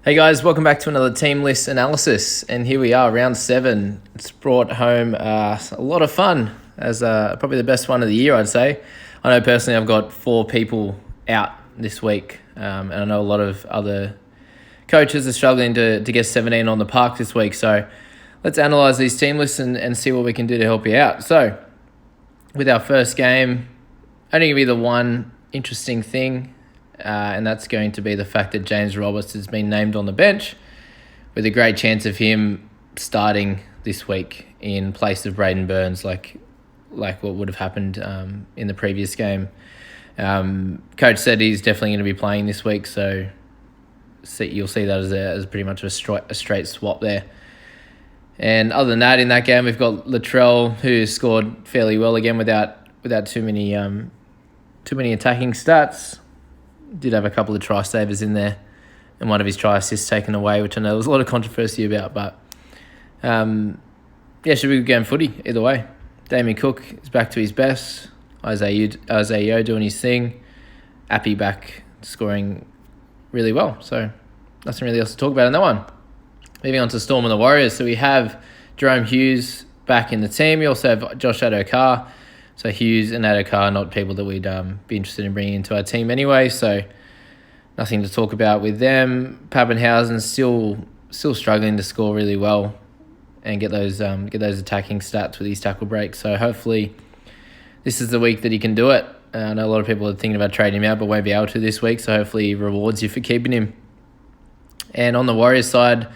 Hey guys, welcome back to another team list analysis, and here we are, round 7. It's brought home a lot of fun, as probably the best one of the year, I'd say. I know personally I've got 4 people out this week, and I know a lot of other coaches are struggling to get 17 on the park this week, so let's analyse these team lists and see what we can do to help you out. So, with our first game, only going to be the one interesting thing, and that's going to be the fact that James Roberts has been named on the bench, with a great chance of him starting this week in place of Braden Burns, like what would have happened in the previous game. Coach said he's definitely going to be playing this week, so you'll see that as pretty much a straight swap there. And other than that, in that game, we've got Latrell, who scored fairly well again without too many attacking stats. Did have a couple of try savers in there, and one of his try assists taken away, which I know there was a lot of controversy about, but should be a good game of footy either way. Damien Cook is back to his best. Isaiah Yeo doing his thing. Appy back scoring really well, so nothing really else to talk about in that one. Moving on to Storm and the Warriors. So we have Jerome Hughes back in the team. We also have Josh Adokar. So Hughes and Adokar are not people that we'd be interested in bringing into our team anyway, so nothing to talk about with them. Pappenhausen's still struggling to score really well and get those attacking stats with his tackle breaks. So hopefully this is the week that he can do it. I know a lot of people are thinking about trading him out, but won't be able to this week, so hopefully he rewards you for keeping him. And on the Warriors side,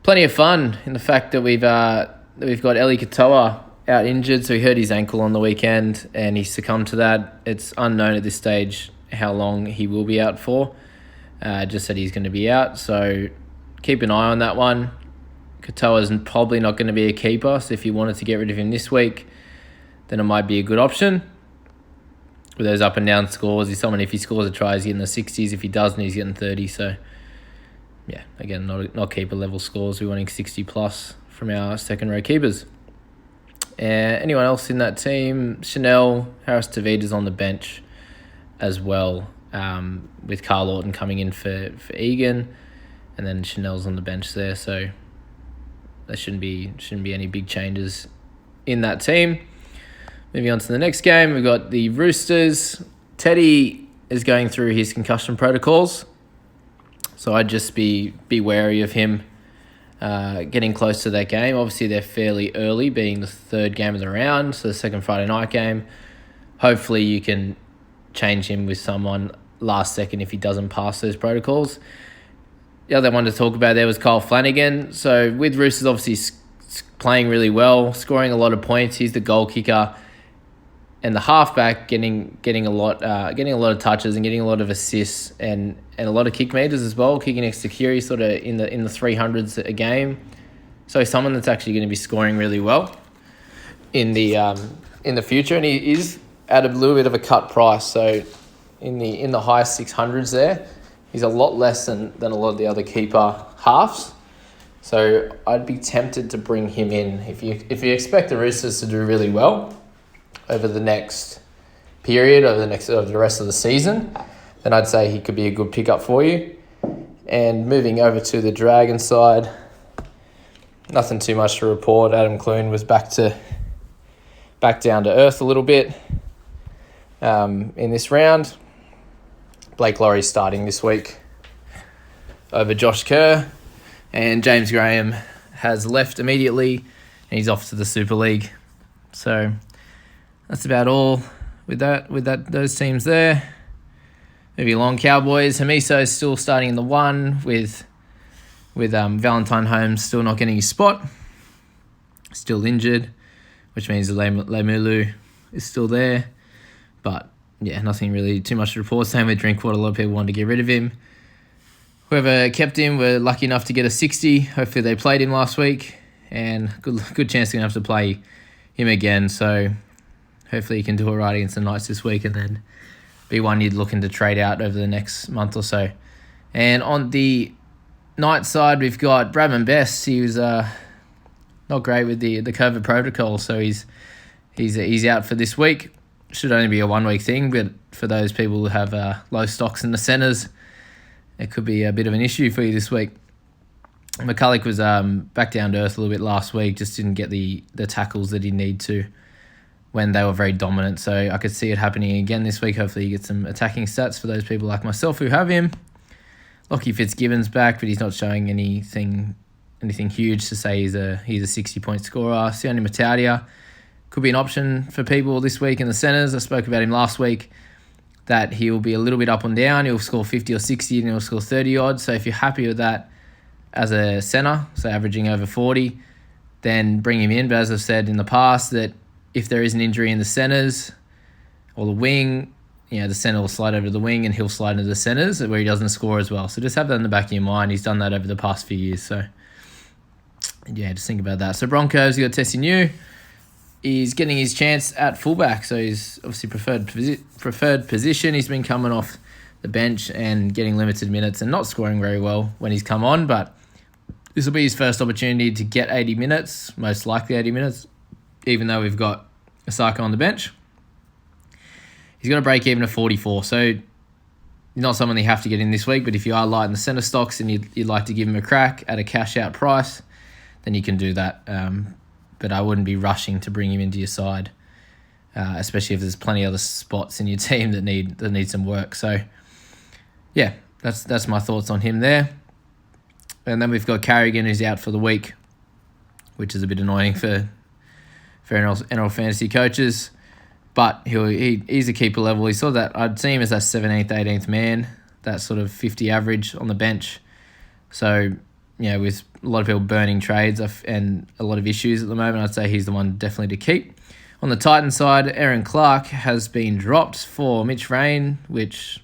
plenty of fun in the fact that we've got Eli Katoa out injured, so he hurt his ankle on the weekend and he succumbed to that. It's unknown at this stage how long he will be out for. Just said he's going to be out, so keep an eye on that one. Katoa's probably not going to be a keeper, so if you wanted to get rid of him this week, then it might be a good option. With those up and down scores, he's someone, if he scores a try, he's getting the 60s. If he doesn't, he's getting 30. So, yeah, again, not keeper level scores. We're wanting 60 plus from our second row keepers. Anyone else in that team? Chanel, Harris Tavita's on the bench as well, with Carl Orton coming in for Egan, and then Chanel's on the bench there, so there shouldn't be any big changes in that team. Moving on to the next game, we've got the Roosters. Teddy is going through his concussion protocols, so I'd just be wary of him getting close to that game. Obviously, they're fairly early, being the third game of the round, so the second Friday night game. Hopefully, you can change him with someone last second if he doesn't pass those protocols. The other one to talk about there was Kyle Flanagan. So with Roosters, obviously playing really well, scoring a lot of points. He's the goal kicker, and the halfback getting a lot of touches and getting a lot of assists and a lot of kick meters as well, kicking next to Kiri, sort of in the 300s a game. So someone that's actually going to be scoring really well in the future, and he is at a little bit of a cut price. So in the high 600s there, he's a lot less than a lot of the other keeper halves. So I'd be tempted to bring him in if you expect the Roosters to do really well over the next period, over the rest of the season, then I'd say he could be a good pickup for you. And moving over to the Dragon side, nothing too much to report. Adam Clune was back down to earth a little bit in this round. Blake Laurie's starting this week over Josh Kerr, and James Graham has left immediately, and he's off to the Super League. So that's about all with those teams there. Moving along, Cowboys. Hamiso is still starting in the 1 with Valentine Holmes still not getting his spot, still injured, which means Leimulu is still there. But yeah, nothing really too much to report. Same with Drinkwater. A lot of people wanted to get rid of him. Whoever kept him were lucky enough to get a 60. Hopefully they played him last week, and good chance they're going to have to play him again. So hopefully he can do it right against the Knights this week, and then be one you'd looking to trade out over the next month or so. And on the Knights side, we've got Bradman Best. He was not great with the COVID protocol, so he's out for this week. Should only be a 1 week thing, but for those people who have low stocks in the centres, it could be a bit of an issue for you this week. McCulloch was back down to earth a little bit last week, just didn't get the tackles that he needed to when they were very dominant. So I could see it happening again this week. Hopefully you get some attacking stats for those people like myself who have him. Lockie Fitzgibbon's back, but he's not showing anything huge to say he's a 60-point scorer. Sione Mataudia could be an option for people this week in the centres. I spoke about him last week, that he'll be a little bit up and down. He'll score 50 or 60 and he'll score 30 odd. So if you're happy with that as a centre, so averaging over 40, then bring him in. But as I've said in the past, that if there is an injury in the centres or the wing, the centre will slide over to the wing and he'll slide into the centres where he doesn't score as well. So just have that in the back of your mind. He's done that over the past few years. So yeah, just think about that. So Broncos, you got Tessie New. He's getting his chance at fullback, so he's obviously preferred position. He's been coming off the bench and getting limited minutes and not scoring very well when he's come on, but this will be his first opportunity to get 80 minutes, most likely 80 minutes, even though we've got Osaka on the bench. He's got a break even of 44, so not someone you have to get in this week, but if you are light in the centre stocks and you'd like to give him a crack at a cash-out price, then you can do that. But I wouldn't be rushing to bring him into your side, especially if there's plenty of other spots in your team that need some work. So, yeah, that's my thoughts on him there. And then we've got Carrigan, who's out for the week, which is a bit annoying for NRL fantasy coaches. But he's a keeper level. He saw that. I'd see him as that 17th, 18th man, that sort of 50 average on the bench. So, with a lot of people burning trades and a lot of issues at the moment, I'd say he's the one definitely to keep. On the Titans side, Aaron Clark has been dropped for Mitch Rain, which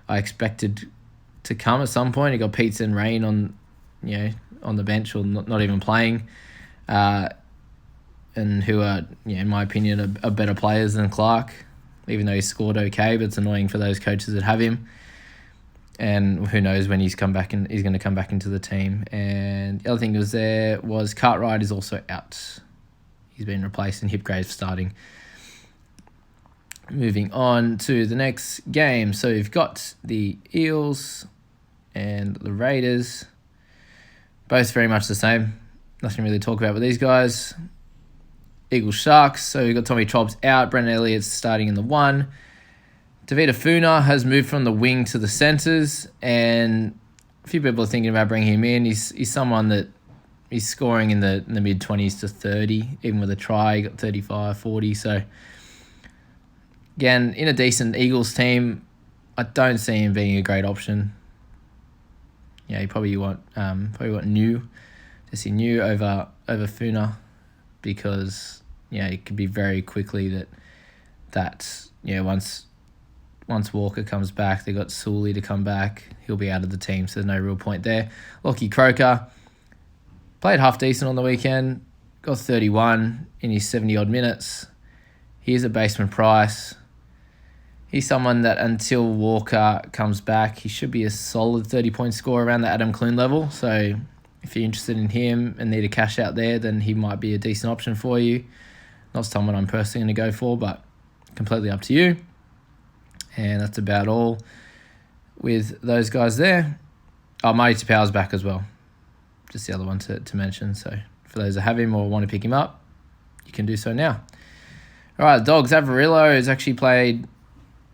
I expected to come at some point. He got Pete's and Rain on the bench or not even playing, and who are, in my opinion, are better players than Clark, even though he scored okay, but it's annoying for those coaches that have him. And who knows when he's come back and he's going to come back into the team. And the other thing was Cartwright is also out. He's been replaced and Hipgrave starting. Moving on to the next game. So we've got the Eels and the Raiders. Both very much the same. Nothing really to talk about with these guys. Eagles Sharks. So we've got Tommy Trobbs out. Brendan Elliott's starting in the 1. Tavita Funa has moved from the wing to the centres, and a few people are thinking about bringing him in. He's someone that he's scoring in the mid-20s to 30, even with a try. He got 35, 40. So, again, in a decent Eagles team, I don't see him being a great option. You probably want New, to see New over Funa, because it could be very quickly that once Walker comes back, they got Sully to come back. He'll be out of the team, so there's no real point there. Lockie Croker played half decent on the weekend, got 31 in his 70-odd minutes. He is a basement price. He's someone that until Walker comes back, he should be a solid 30-point scorer around the Adam Clune level. So if you're interested in him and need a cash out there, then he might be a decent option for you. Not someone I'm personally going to go for, but completely up to you. And that's about all with those guys there. Oh, Marty Tapau's back as well. Just the other one to mention. So for those that have him or want to pick him up, you can do so now. All right, the Dogs. Avarillo has actually played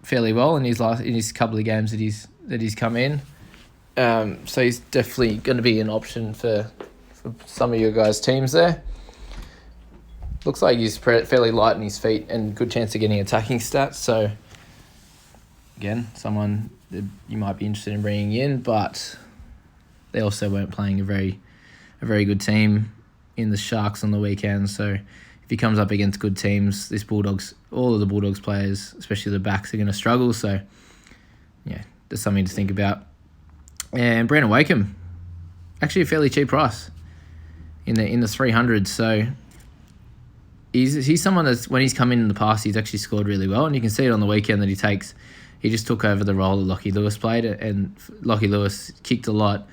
fairly well in his couple of games that he's come in. So he's definitely going to be an option for some of your guys' teams there. Looks like he's fairly light in his feet and good chance of getting attacking stats. So again, someone that you might be interested in bringing in, but they also weren't playing a very good team in the Sharks on the weekend. So if he comes up against good teams, all of the Bulldogs players, especially the backs, are going to struggle. So there's something to think about. And Brandon Wakeham, actually a fairly cheap price in the 300s. So he's someone that's, when he's come in the past, he's actually scored really well, and you can see it on the weekend that he just took over the role that Lockie Lewis played, and Lockie Lewis kicked a lot,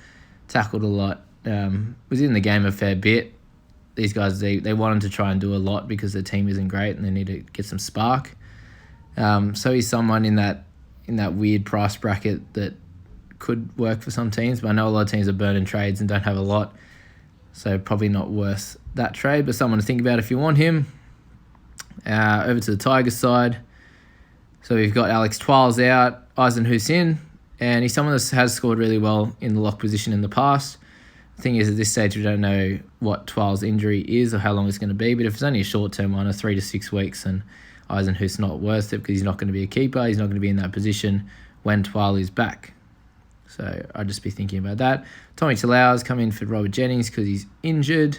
tackled a lot, was in the game a fair bit. These guys, they want him to try and do a lot because their team isn't great and they need to get some spark. So he's someone in that weird price bracket that could work for some teams, but I know a lot of teams are burning trades and don't have a lot, so probably not worth that trade, but someone to think about if you want him. Over to the Tigers side. So we've got Alex Twal's out, Eisenhuis in, and he's someone that has scored really well in the lock position in the past. The thing is, at this stage, we don't know what Twal's injury is or how long it's going to be, but if it's only a short-term one, 3 to 6 weeks, then Eisenhuis not worth it because he's not going to be a keeper. He's not going to be in that position when Twal is back. So I'd just be thinking about that. Tommy Talau's come in for Robert Jennings because he's injured.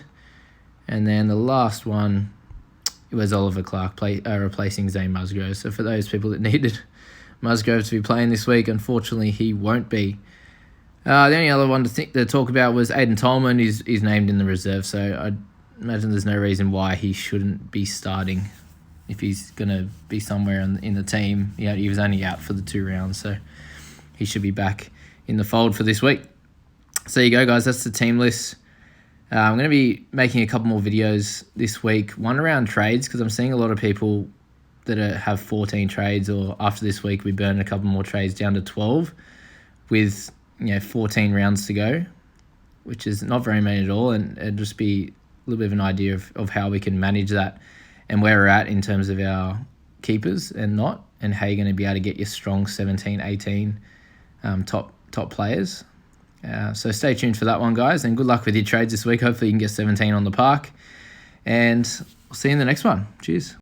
And then the last one was Oliver Clark replacing Zane Musgrove. So for those people that needed Musgrove to be playing this week, unfortunately he won't be. The only other one to talk about was Aiden Tolman. He's named in the reserve, so I imagine there's no reason why he shouldn't be starting if he's going to be somewhere in the team. Yeah, he was only out for the 2 rounds, so he should be back in the fold for this week. So there you go, guys. That's the team list. I'm going to be making a couple more videos this week, one around trades, because I'm seeing a lot of people that have 14 trades, or after this week we burn a couple more trades down to 12 with 14 rounds to go, which is not very many at all, and it'd just be a little bit of an idea of how we can manage that and where we're at in terms of our keepers and how you're going to be able to get your strong 17, 18 top players. So stay tuned for that one, guys, and good luck with your trades this week. Hopefully you can get 17 on the park, and I'll see you in the next one. Cheers.